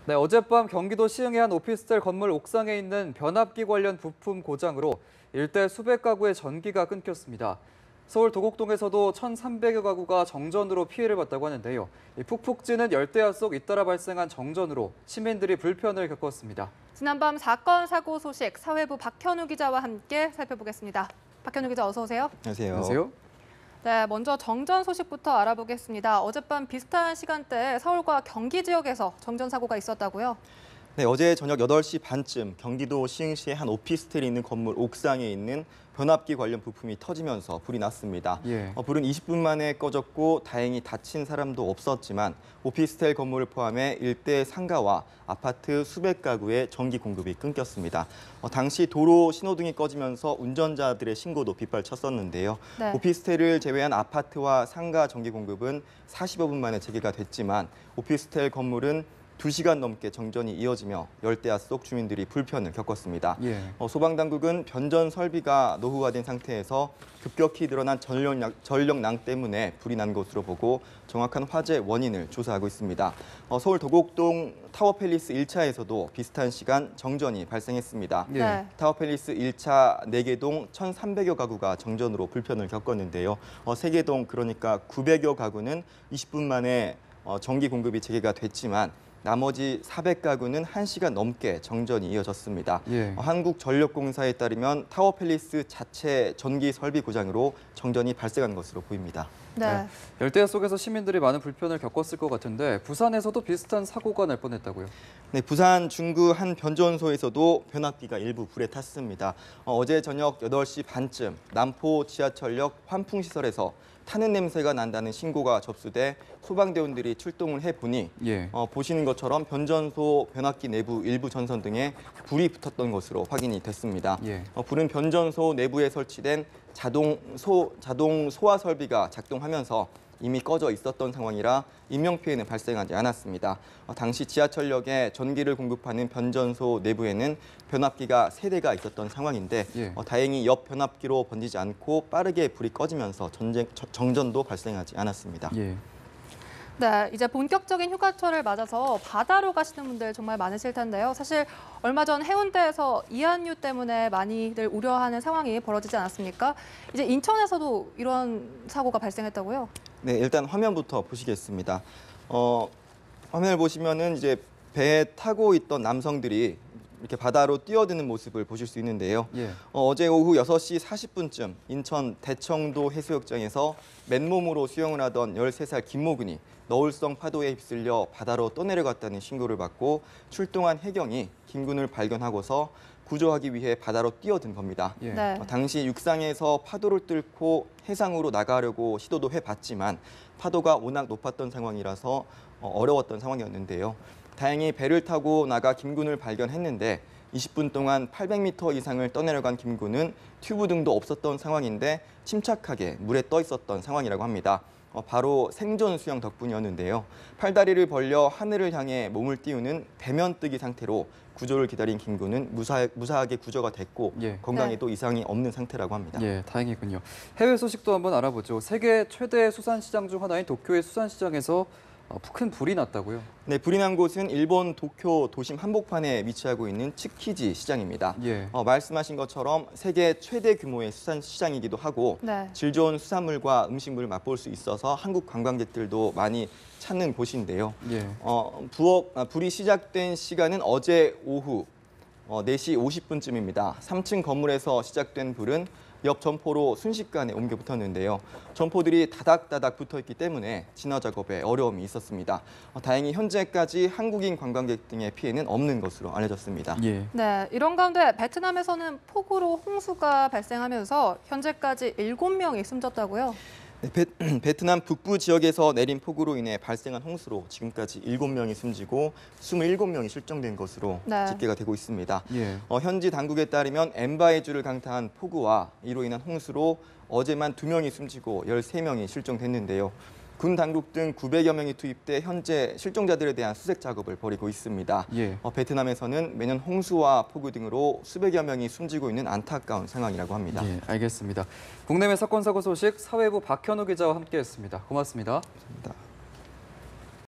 네, 어젯밤 경기도 시흥의 한 오피스텔 건물 옥상에 있는 변압기 관련 부품 고장으로 일대 수백 가구의 전기가 끊겼습니다. 서울 도곡동에서도 1,300여 가구가 정전으로 피해를 봤다고 하는데요. 푹푹 찌는 열대야 속 잇따라 발생한 정전으로 시민들이 불편을 겪었습니다. 지난밤 사건 사고 소식 사회부 박현우 기자와 함께 살펴보겠습니다. 박현우 기자 어서 오세요. 안녕하세요. 안녕하세요. 네, 먼저 정전 소식부터 알아보겠습니다. 어젯밤 비슷한 시간대에 서울과 경기 지역에서 정전 사고가 있었다고요? 네, 어제 저녁 8시 반쯤 경기도 시흥시의 한 오피스텔이 있는 건물 옥상에 있는 변압기 관련 부품이 터지면서 불이 났습니다. 불은 20분 만에 꺼졌고 다행히 다친 사람도 없었지만 오피스텔 건물을 포함해 일대 상가와 아파트 수백 가구의 전기 공급이 끊겼습니다. 당시 도로 신호등이 꺼지면서 운전자들의 신고도 빗발쳤었는데요. 네. 오피스텔을 제외한 아파트와 상가 전기 공급은 45분 만에 재개가 됐지만 오피스텔 건물은 2시간 넘게 정전이 이어지며 열대야 속 주민들이 불편을 겪었습니다. 소방당국은 변전 설비가 노후화된 상태에서 급격히 늘어난 전력량 때문에 불이 난 것으로 보고 정확한 화재 원인을 조사하고 있습니다. 서울 도곡동 타워팰리스 1차에서도 비슷한 시간 정전이 발생했습니다. 네. 타워팰리스 1차 4개 동 1,300여 가구가 정전으로 불편을 겪었는데요. 3개 동 그러니까 900여 가구는 20분 만에 전기 공급이 재개가 됐지만 나머지 400가구는 1시간 넘게 정전이 이어졌습니다. 한국전력공사에 따르면 타워팰리스 자체 전기 설비 고장으로 정전이 발생한 것으로 보입니다. 네. 열대야 속에서 시민들이 많은 불편을 겪었을 것 같은데 부산에서도 비슷한 사고가 날 뻔했다고요? 네, 부산 중구 한 변전소에서도 변압기가 일부 불에 탔습니다. 어제 저녁 8시 반쯤 남포 지하철역 환풍시설에서 타는 냄새가 난다는 신고가 접수돼 소방대원들이 출동을 해보니 보시는 것처럼 변전소 변압기 내부 일부 전선 등에 불이 붙었던 것으로 확인이 됐습니다. 불은 변전소 내부에 설치된 자동 소화 설비가 작동하면서 이미 꺼져 있었던 상황이라 인명피해는 발생하지 않았습니다. 당시 지하철역에 전기를 공급하는 변전소 내부에는 변압기가 3대가 있었던 상황인데 다행히 옆 변압기로 번지지 않고 빠르게 불이 꺼지면서 정전도 발생하지 않았습니다. 네, 이제 본격적인 휴가철을 맞아서 바다로 가시는 분들 정말 많으실 텐데요. 사실 얼마 전 해운대에서 이한류 때문에 많이들 우려하는 상황이 벌어지지 않았습니까? 이제 인천에서도 이런 사고가 발생했다고요? 네, 일단 화면부터 보시겠습니다. 화면을 보시면은 이제 배에 타고 있던 남성들이 이렇게 바다로 뛰어드는 모습을 보실 수 있는데요. 어제 오후 6시 40분쯤 인천 대청도 해수욕장에서 맨몸으로 수영을 하던 13살 김모근이 너울성 파도에 휩쓸려 바다로 떠내려갔다는 신고를 받고 출동한 해경이 김군을 발견하고서 구조하기 위해 바다로 뛰어든 겁니다. 당시 육상에서 파도를 뚫고 해상으로 나가려고 시도도 해봤지만 파도가 워낙 높았던 상황이라서 어려웠던 상황이었는데요. 다행히 배를 타고 나가 김군을 발견했는데 20분 동안 800m 이상을 떠내려간 김군은 튜브 등도 없었던 상황인데 침착하게 물에 떠 있었던 상황이라고 합니다. 바로 생존 수영 덕분이었는데요. 팔다리를 벌려 하늘을 향해 몸을 띄우는 배면뜨기 상태로 구조를 기다린 김군은 무사하게 구조가 됐고 건강에도 이상이 없는 상태라고 합니다. 다행이군요. 해외 소식도 한번 알아보죠. 세계 최대 수산시장 중 하나인 도쿄의 수산시장에서 큰 불이 났다고요? 네, 불이 난 곳은 일본 도쿄 도심 한복판에 위치하고 있는 츠키지 시장입니다. 말씀하신 것처럼 세계 최대 규모의 수산시장이기도 하고 질 좋은 수산물과 음식물을 맛볼 수 있어서 한국 관광객들도 많이 찾는 곳인데요. 불이 시작된 시간은 어제 오후 4시 50분쯤입니다. 3층 건물에서 시작된 불은 옆 점포로 순식간에 옮겨 붙었는데요. 점포들이 다닥다닥 붙어있기 때문에 진화 작업에 어려움이 있었습니다. 다행히 현재까지 한국인 관광객 등의 피해는 없는 것으로 알려졌습니다. 네, 이런 가운데 베트남에서는 폭우로 홍수가 발생하면서 현재까지 7명이 숨졌다고요? 네, 베트남 북부 지역에서 내린 폭우로 인해 발생한 홍수로 지금까지 7명이 숨지고 27명이 실종된 것으로 집계가 되고 있습니다. 현지 당국에 따르면 엠바이주를 강타한 폭우와 이로 인한 홍수로 어제만 2명이 숨지고 13명이 실종됐는데요. 군 당국 등 900여 명이 투입돼 현재 실종자들에 대한 수색 작업을 벌이고 있습니다. 베트남에서는 매년 홍수와 폭우 등으로 수백여 명이 숨지고 있는 안타까운 상황이라고 합니다. 알겠습니다. 국내외 사건 사고 소식 사회부 박현우 기자와 함께했습니다. 고맙습니다. 감사합니다.